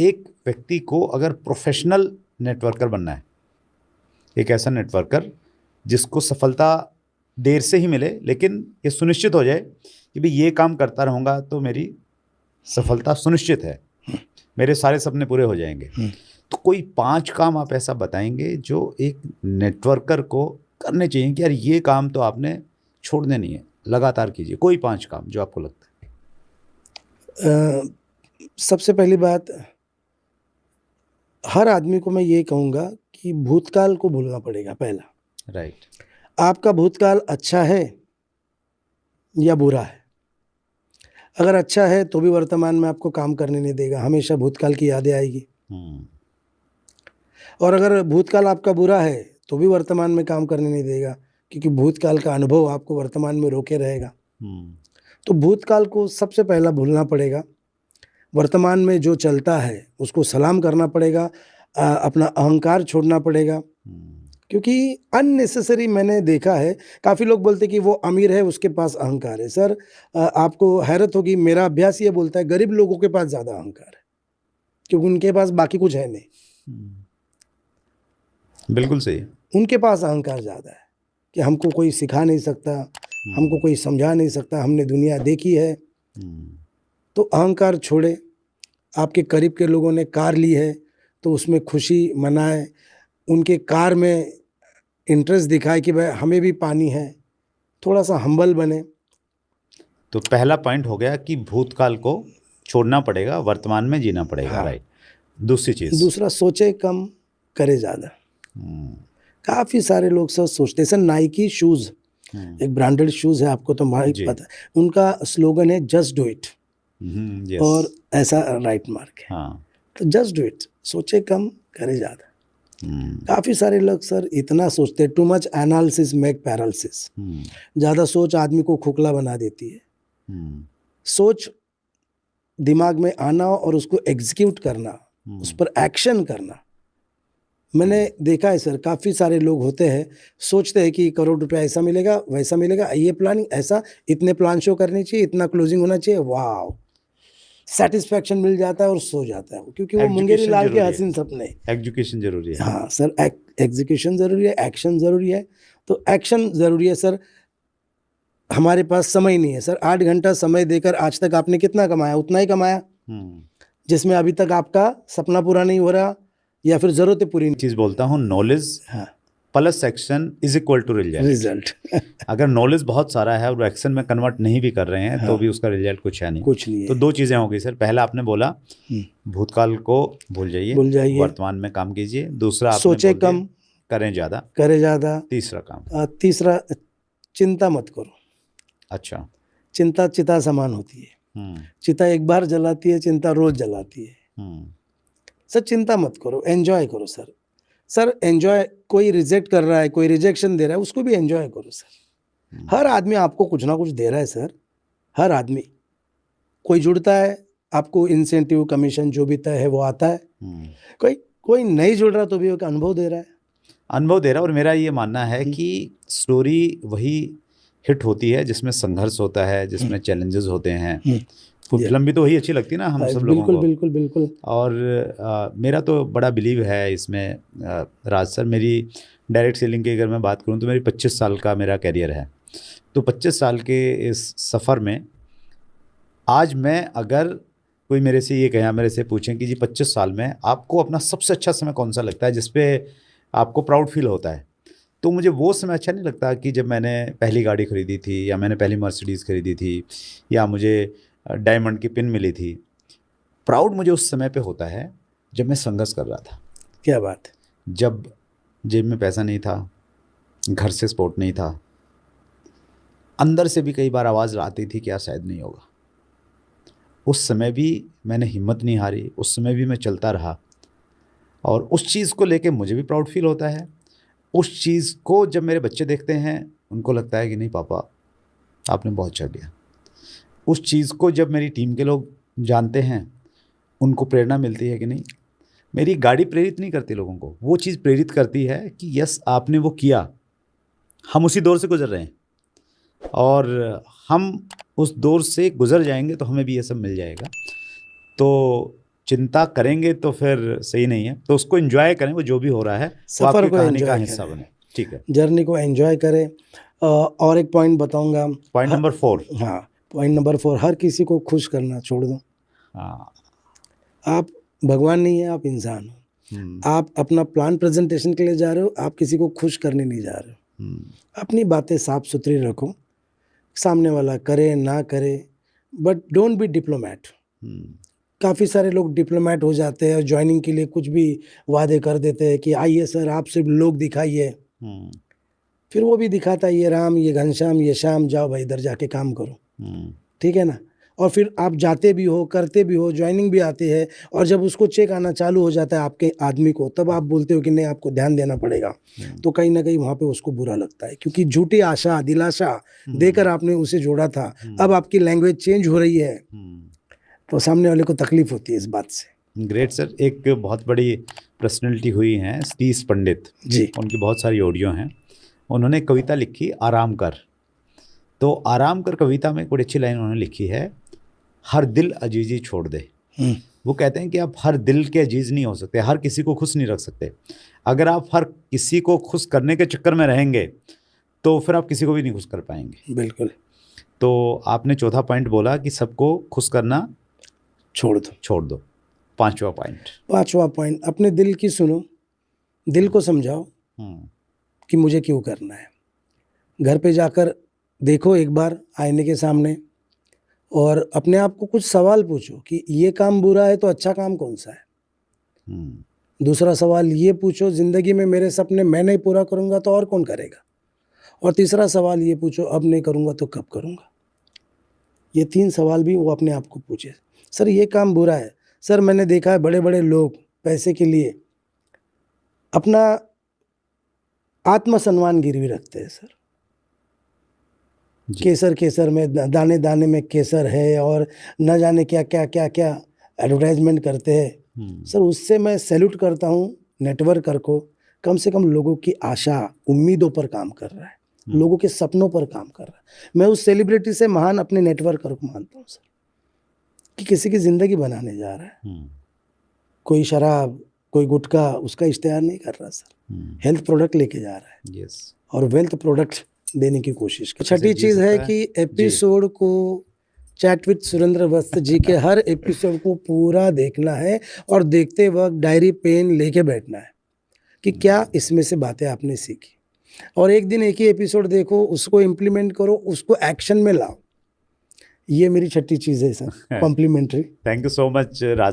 एक व्यक्ति को अगर प्रोफेशनल नेटवर्कर बनना है, एक ऐसा नेटवर्कर जिसको सफलता देर से ही मिले लेकिन ये सुनिश्चित हो जाए कि भाई ये काम करता रहूँगा तो मेरी सफलता सुनिश्चित है, मेरे सारे सपने पूरे हो जाएंगे, तो कोई 5 काम आप ऐसा बताएंगे जो एक नेटवर्कर को करने चाहिए कि यार ये काम तो आपने छोड़ने नहीं है, लगातार कीजिए, कोई 5 काम जो आपको लगता है? सबसे पहली बात, हर आदमी को मैं ये कहूँगा कि भूतकाल को भूलना पड़ेगा पहला। राइट। आपका भूतकाल अच्छा है या बुरा है? अगर अच्छा है तो भी वर्तमान में आपको काम करने नहीं देगा, हमेशा भूतकाल की यादें आएगी। और अगर भूतकाल आपका बुरा है तो भी वर्तमान में काम करने नहीं देगा, क्योंकि भूतकाल का अनुभव आपको वर्तमान में रोके रहेगा। तो भूतकाल को सबसे पहला भूलना पड़ेगा, वर्तमान में जो चलता है उसको सलाम करना पड़ेगा, अपना अहंकार छोड़ना पड़ेगा, क्योंकि अननेसेसरी मैंने देखा है काफ़ी लोग बोलते कि वो अमीर है उसके पास अहंकार है। सर आपको हैरत होगी, मेरा अभ्यास ये बोलता है गरीब लोगों के पास ज़्यादा अहंकार है, क्योंकि उनके पास बाकी कुछ है नहीं। बिल्कुल सही। उनके पास अहंकार ज़्यादा है कि हमको कोई सिखा नहीं सकता, हमको कोई समझा नहीं सकता, हमने दुनिया देखी है। तो अहंकार छोड़े। आपके करीब के लोगों ने कार ली है तो उसमें खुशी मनाए, उनके कार में इंटरेस्ट दिखाए कि भाई हमें भी पानी है, थोड़ा सा हम्बल बने। तो पहला पॉइंट हो गया कि भूतकाल को छोड़ना पड़ेगा, वर्तमान में जीना पड़ेगा। हाँ। राइट। दूसरी चीज़, दूसरा, सोचे कम करे ज़्यादा। काफ़ी सारे लोग सर सोचते हैं। सर नाइकी शूज़ एक ब्रांडेड शूज़ है, आपको तो पता है, उनका स्लोगन है जस्ट डू इट। और ऐसा राइट मार्क है। हाँ। तो जस्ट डू इट, सोचे कम करे ज़्यादा। काफ़ी सारे लोग सर इतना सोचते हैं, too much analysis make paralysis. ज़्यादा सोच आदमी को खोखला बना देती है। सोच दिमाग में आना और उसको एग्जीक्यूट करना, उस पर एक्शन करना। मैंने देखा है सर, काफ़ी सारे लोग होते हैं, सोचते हैं कि करोड़ रुपया ऐसा मिलेगा वैसा मिलेगा, ये प्लानिंग ऐसा, इतने प्लान शो करनी चाहिए, इतना क्लोजिंग होना चाहिए, वाह सेटिस्फैक्शन मिल जाता है और सो जाता है, क्योंकि वो मुंगेरी लाल के हसीन सपने। एग्जीक्यूशन जरूरी है। हाँ सर, एग्जीक्यूशन जरूरी है, एक्शन जरूरी है। तो एक्शन जरूरी है सर। हमारे पास समय नहीं है सर, 8 घंटा समय देकर आज तक आपने कितना कमाया? उतना ही कमाया जिसमें अभी तक आपका सपना पूरा नहीं हो रहा या फिर जरूरतें पूरी नहीं। चीज बोलता हूँ, knowledge plus action is equal to result. अगर नॉलेज बहुत सारा है और एक्शन में कन्वर्ट नहीं भी कर रहे हैं तो भी उसका रिजल्ट कुछ है नहीं। कुछ नहीं है। तो 2 चीजें हो गई सर। पहला आपने बोला भूतकाल को भूल जाइए, वर्तमान में काम कीजिए। दूसरा आपने सोचे कम करें ज्यादा। तीसरा काम, तीसरा चिंता मत करो। अच्छा, चिंता चिता समान होती है। चिता एक बार जलाती है, चिंता रोज जलाती है। सर चिंता मत करो, एंजॉय करो सर। सर एंजॉय, कोई रिजेक्ट कर रहा है, कोई रिजेक्शन दे रहा है, उसको भी एंजॉय करो सर। हर आदमी आपको कुछ ना कुछ दे रहा है सर, हर आदमी। कोई जुड़ता है, आपको इंसेंटिव कमीशन जो भी तय है वो आता है। कोई नहीं जुड़ रहा तो भी एक अनुभव दे रहा है। और मेरा ये मानना है कि स्टोरी वही हिट होती है जिसमें संघर्ष होता है, जिसमें चैलेंजेस होते हैं। फिल्म भी तो वही अच्छी लगती है ना हम सब लोगों को। बिल्कुल। और मेरा तो बड़ा बिलीव है इसमें राज सर। मेरी डायरेक्ट सेलिंग की अगर मैं बात करूं तो मेरी 25 साल का मेरा कैरियर है। तो 25 साल के इस सफ़र में आज मैं, अगर कोई मेरे से ये कहे, मेरे से पूछें कि जी 25 साल में आपको अपना सबसे अच्छा समय कौन सा लगता है जिसपे आपको प्राउड फील होता है, तो मुझे वो समय अच्छा नहीं लगता कि जब मैंने पहली गाड़ी खरीदी थी या मैंने पहली मर्सिडीज़ खरीदी थी या मुझे डायमंड की पिन मिली थी। प्राउड मुझे उस समय पे होता है जब मैं संघर्ष कर रहा था। क्या बात है। जब जेब में पैसा नहीं था, घर से सपोर्ट नहीं था, अंदर से भी कई बार आवाज़ आती थी कि यार शायद नहीं होगा। उस समय भी मैंने हिम्मत नहीं हारी, उस समय भी मैं चलता रहा और उस चीज़ को लेके मुझे भी प्राउड फील होता है। उस चीज़ को जब मेरे बच्चे देखते हैं उनको लगता है कि नहीं पापा आपने बहुत अच्छा किया। उस चीज़ को जब मेरी टीम के लोग जानते हैं उनको प्रेरणा मिलती है कि नहीं, मेरी गाड़ी प्रेरित नहीं करती लोगों को, वो चीज़ प्रेरित करती है कि यस आपने वो किया, हम उसी दौर से गुजर रहे हैं और हम उस दौर से गुजर जाएंगे तो हमें भी ये सब मिल जाएगा। तो चिंता करेंगे तो फिर सही नहीं है, तो उसको एंजॉय करें, वो जो भी हो रहा है वो सफर आपकी को कहानी का एंजॉय हिस्सा करें, बने। ठीक है, जर्नी को एंजॉय करें। और एक पॉइंट बताऊंगा, पॉइंट नंबर 4। हाँ पॉइंट नंबर 4, हर किसी को खुश करना छोड़ दो। हाँ, आप भगवान नहीं है, आप इंसान हो। आप अपना प्लान प्रेजेंटेशन के लिए जा रहे हो, आप किसी को खुश करने नहीं जा रहे हो। अपनी बातें साफ सुथरी रखो, सामने वाला करे ना करे, बट डोंट बी डिप्लोमैट। काफ़ी सारे लोग डिप्लोमैट हो जाते हैं, ज्वाइनिंग के लिए कुछ भी वादे कर देते हैं कि आइए सर आप सिर्फ लोग दिखाइए, फिर वो भी दिखाता है ये राम ये घनश्याम ये श्याम, जाओ भाई इधर जाके काम करो, ठीक है ना। और फिर आप जाते भी हो, करते भी हो, ज्वाइनिंग भी आती है, और जब उसको चेक आना चालू हो जाता है आपके आदमी को, तब आप बोलते हो कि नहीं आपको ध्यान देना पड़ेगा। तो कहीं ना कहीं वहाँ पे उसको बुरा लगता है, क्योंकि झूठी आशा दिलासा देकर आपने उसे जोड़ा था, अब आपकी लैंग्वेज चेंज हो रही है, तो सामने वाले को तकलीफ होती है इस बात से। Great sir. एक बहुत बड़ी पर्सनैलिटी हुई हैं सतीश पंडित जी, उनकी बहुत सारी ऑडियो हैं। उन्होंने एक कविता लिखी आराम कर, तो आराम कर कविता में एक बड़ी अच्छी लाइन उन्होंने लिखी है, हर दिल अजीजी छोड़ दे। वो कहते हैं कि आप हर दिल के अजीज नहीं हो सकते, हर किसी को खुश नहीं रख सकते। अगर आप हर किसी को खुश करने के चक्कर में रहेंगे तो फिर आप किसी को भी नहीं खुश कर पाएंगे। बिल्कुल। तो आपने चौथा पॉइंट बोला कि सबको खुश करना छोड़ दो। पांचवा पॉइंट, अपने दिल की सुनो, दिल को समझाओ कि मुझे क्यों करना है। घर पे जाकर देखो एक बार आईने के सामने, और अपने आप को कुछ सवाल पूछो कि ये काम बुरा है तो अच्छा काम कौन सा है। दूसरा सवाल ये पूछो, जिंदगी में मेरे सपने मैं नहीं पूरा करूंगा तो और कौन करेगा। और तीसरा सवाल ये पूछो, अब नहीं करूंगा तो कब करूंगा। ये 3 सवाल भी वो अपने आप को पूछे। सर ये काम बुरा है, सर मैंने देखा है बड़े बड़े लोग पैसे के लिए अपना आत्मसम्मान गिरवी रखते हैं सर। केसर में दाने दाने में केसर है, और न जाने क्या क्या क्या क्या एडवर्टाइजमेंट करते हैं सर। उससे मैं सैल्यूट करता हूँ नेटवर्कर को, कम से कम लोगों की आशा उम्मीदों पर काम कर रहा है, लोगों के सपनों पर काम कर रहा है। मैं उस सेलिब्रिटी से महान अपने नेटवर्कर को मानता हूँ सर, कि किसी की ज़िंदगी बनाने जा रहा है। कोई शराब कोई गुटखा उसका इश्तेहार नहीं कर रहा सर, हेल्थ प्रोडक्ट लेके जा रहा है और वेल्थ प्रोडक्ट देने की कोशिश कर। छठी चीज़ है कि एपिसोड को चैट विद सुरेंद्र वस्त जी के हर एपिसोड को पूरा देखना है, और देखते वक्त डायरी पेन लेके बैठना है कि क्या इसमें से बातें आपने सीखी। और एक दिन एक ही एपिसोड देखो, उसको इम्प्लीमेंट करो, उसको एक्शन में लाओ। ये मेरी छठी चीज़ है sir, complimentary. Thank you so much Raj.